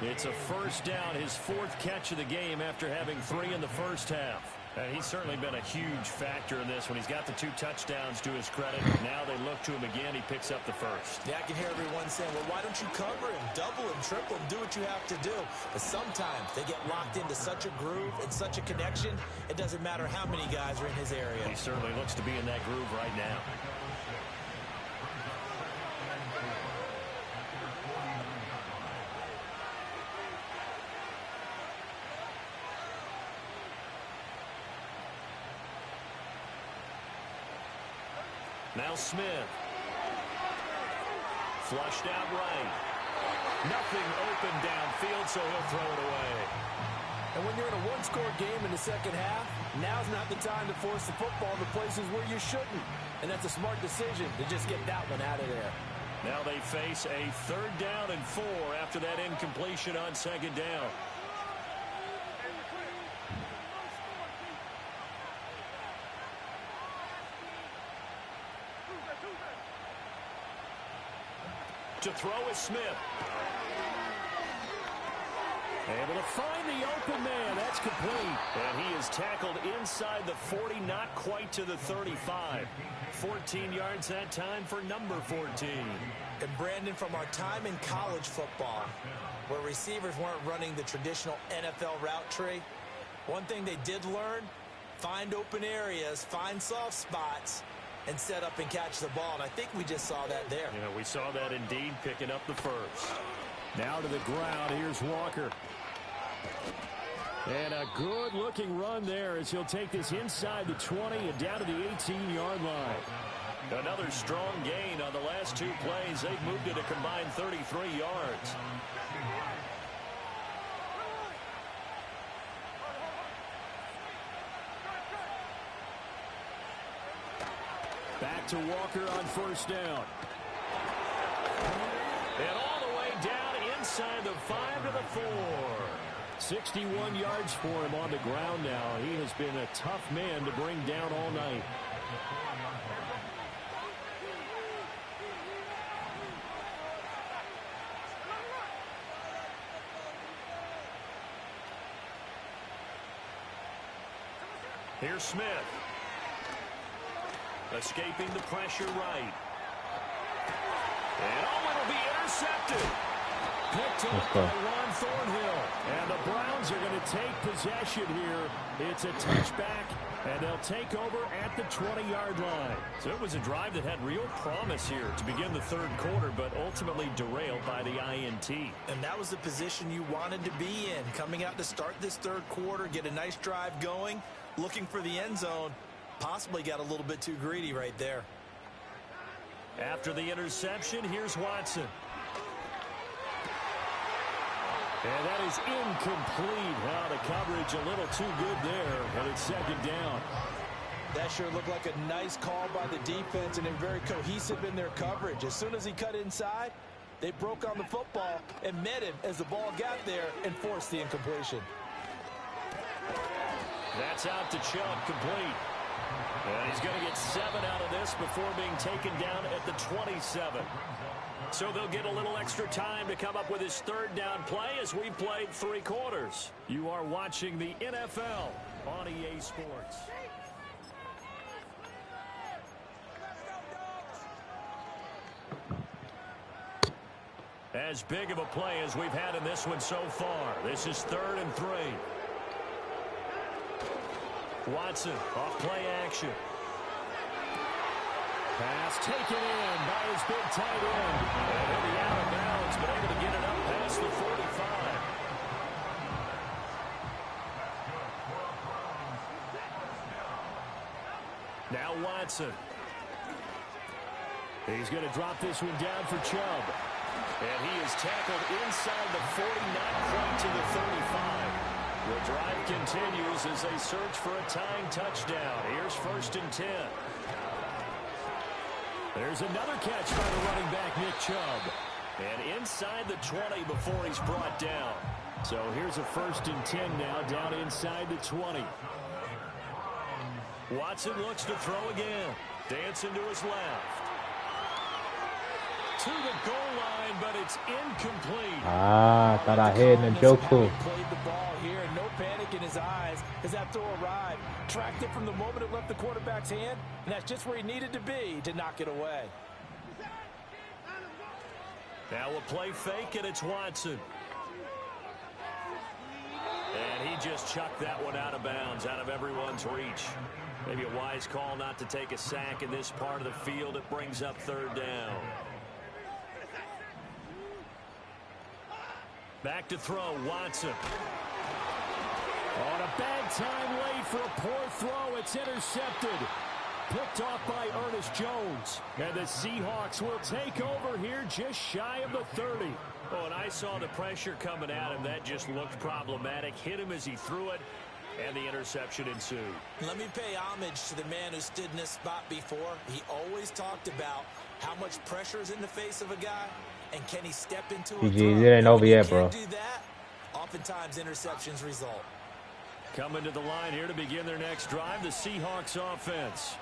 It's a first down, his 4th catch of the game after having 3 in the first half. And he's certainly been a huge factor in this when he's got the 2 touchdowns to his credit. Now they look to him again. He picks up the first.
Yeah, I can hear everyone saying, well, why don't you cover him, double him, triple him, do what you have to do. But sometimes they get locked into such a groove and such a connection, it doesn't matter how many guys are in his area.
He certainly looks to be in that groove right now. Now Smith. Flushed out right. Nothing open downfield, so he'll throw it away.
And when you're in a one-score game in the second half, now's not the time to force the football to places where you shouldn't. And that's a smart decision to just get that one out of there.
Now they face a 3rd down and 4 after that incompletion on 2nd down. To throw is Smith. Able to find the open man. That's complete. And he is tackled inside the 40, not quite to the 35. 14 yards that time for number 14.
And Brandon, from our time in college football, where receivers weren't running the traditional NFL route tree, one thing they did learn, find open areas, find soft spots, and set up and catch the ball. And I think we just saw that there.
Yeah, we saw that indeed, picking up the first. Now to the ground. Here's Walker. And a good-looking run there as he'll take this inside the 20 and down to the 18-yard line. Another strong gain on the last 2 plays. They've moved it a combined 33 yards. Back to Walker on first down. And all the way down inside the 5 to the 4. 61 yards for him on the ground now. He has been a tough man to bring down all night. Here's Smith. Escaping the pressure right. And it'll be intercepted. Picked up by Juan Thornhill. And the Browns are going to take possession here. It's a touchback, and they'll take over at the 20-yard line. So it was a drive that had real promise here to begin the third quarter, but ultimately derailed by the INT.
And that was the position you wanted to be in. Coming out to start this third quarter, get a nice drive going, looking for the end zone. Possibly got a little bit too greedy right there.
After the interception, here's Watson. And that is incomplete. Now the coverage a little too good there, and it's second down.
That sure looked like a nice call by the defense, and they're very cohesive in their coverage. As soon as he cut inside, they broke on the football and met him as the ball got there and forced the incompletion.
That's out to Chubb, complete. And he's going to get 7 out of this before being taken down at the 27. So they'll get a little extra time to come up with his third down play as we played 3 quarters. You are watching the NFL on EA Sports. As big of a play as we've had in this one so far. This is 3rd and 3. Watson off play action. Pass taken in by his big tight end. And he'll be out of bounds, but able to get it up past the 45. Now Watson. He's going to drop this one down for Chubb. And he is tackled inside the 49 point to the 35. The drive continues as they search for a tying touchdown. Here's 1st and 10. There's another catch by the running back, Nick Chubb. And inside the 20 before he's brought down. So here's a 1st and 10 now, down inside the 20. Watson looks to throw again. Dancing to his left. To the goal line, but it's incomplete.
Thought I had a joke too.
Played the ball here, and no panic in his eyes as that throw arrived. Tracked it from the moment it left the quarterback's hand, and that's just where he needed to be to knock it away.
Now a play fake, and it's Watson. And he just chucked that one out of bounds, out of everyone's reach. Maybe a wise call not to take a sack in this part of the field. It brings up 3rd down. Back to throw, Watson. On a bad time late for a poor throw. It's intercepted. Picked off by Ernest Jones. And the Seahawks will take over here just shy of the 30. Oh, and I saw the pressure coming at him. That just looked problematic. Hit him as he threw it, and the interception ensued.
Let me pay homage to the man who stood in this spot before. He always talked about how much pressure is in the face of a guy. And can he step into a throw?
It ain't over yet, bro.
Do that. Oftentimes interceptions result.
Coming to the line here to begin their next drive, the Seahawks offense.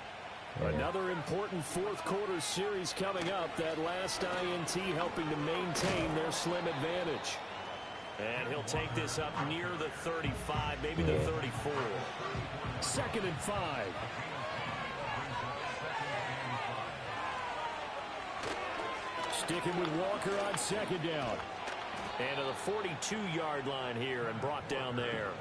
Yeah. Another important 4th quarter series coming up. That last INT helping to maintain their slim advantage. And he'll take this up near the 35, maybe the 34. 2nd and 5. Sticking with Walker on 2nd down. And to the 42-yard line here and brought down there.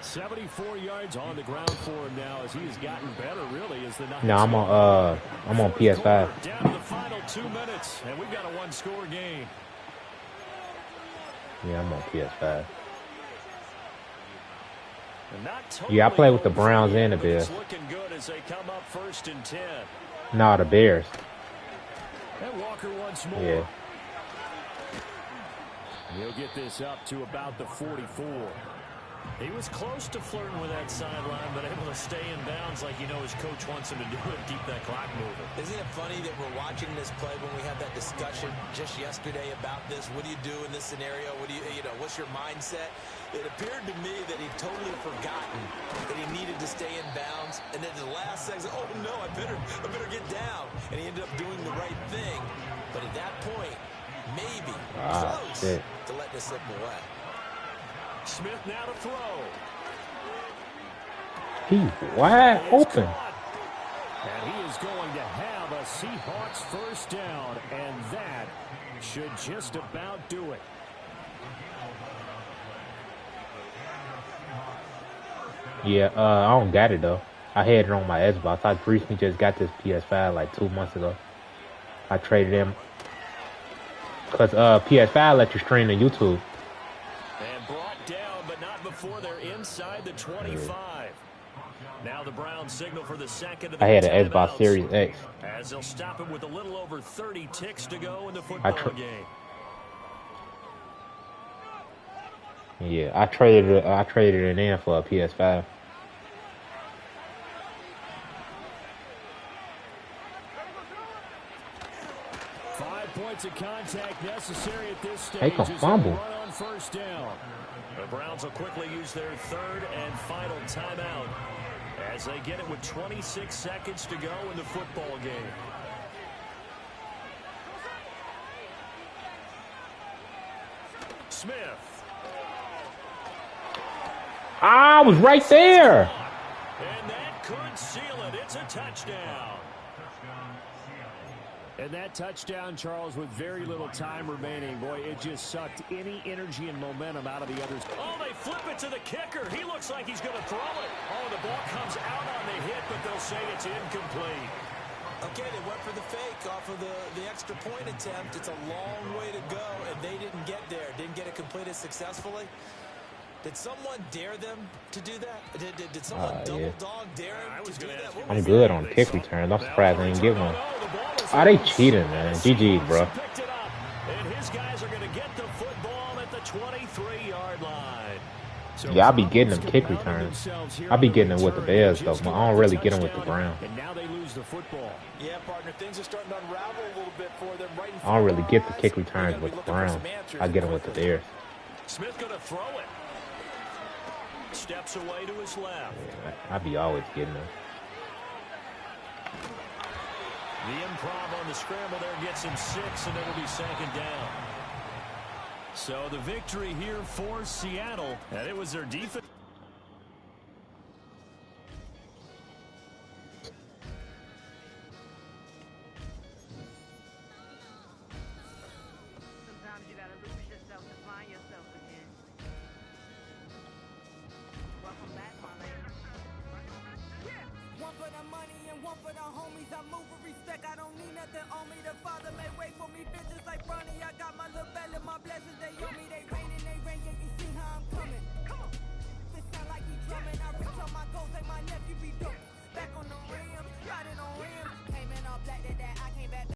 74 yards on the ground for him now as he has gotten better, really, as the night.
No, I'm on PS5.
Down to the final 2 minutes, and we've got a 1-score game.
Yeah, I'm on PS5. Yeah, I play with the Browns and the Bears.
Looking good as they come up 1st and 10.
Nah, the Bears.
And Walker once more.
Yeah.
He'll get this up to about the 44. He was close to flirting with that sideline, but able to stay in bounds like you know his coach wants him to do it, keep that clock moving.
Isn't it funny that we're watching this play when we had that discussion just yesterday about this? What do you do in this scenario? What do you know, what's your mindset? It appeared to me that he'd totally forgotten that he needed to stay in bounds. And then the last second, oh no, I better get down. And he ended up doing the right thing. But at that point, maybe close to letting it slip away.
Smith now to throw.
He's wide open.
And he is going to have a Seahawks 1st down, and that should just about do it.
Yeah, I don't got it though. I had it on my Xbox. I recently just got this PS5 like 2 months ago. I traded him because PS5 let you stream to YouTube.
And brought down, but not before they're inside the 25. Now the Browns signal for the second of the
I had an Xbox
timeouts,
Series X.
as they'll stop it with a little over 30 ticks to go in the football game.
Yeah, I traded it in for a PS5.
Points of contact necessary at this stage.
Take a fumble.
Run on 1st down. The Browns will quickly use their 3rd and final timeout as they get it with 26 seconds to go in the football game. Smith.
I was right there.
And that could seal it. It's a touchdown. And that touchdown, Charles, with very little time remaining, boy, it just sucked any energy and momentum out of the others. Oh, they flip it to the kicker. He looks like he's going to throw it. Oh, the ball comes out on the hit, but they'll say it's incomplete.
Okay, they went for the fake off of the extra point attempt. It's a long way to go, and they didn't get there. Didn't get it completed successfully. Did someone dare them to do that? Did someone double dog dare him to do that?
I'm good on kick returns. I'm surprised I didn't get one. Oh, they cheating, man. GG, bro.
And his guys are going to get the football at the 23-yard line.
Yeah, I be getting them kick returns. I be getting them with the Bears, though. But I don't really get them with the Browns.
And now they lose the football.
Yeah, partner, things are starting to unravel a little bit for them. Right in
I don't really get the kick returns with the Browns. I get them with the Bears.
Smith going to throw it. Steps away to his left.
Yeah, I be always getting them.
The improv on the scramble there gets him 6, and it'll be 2nd down. So the victory here for Seattle, and it was their defense.
Sometimes you gotta lose yourself to find yourself again. Welcome back, my lady. One for the money and one for the homies. I move with respect. I don't need nothing on me. The father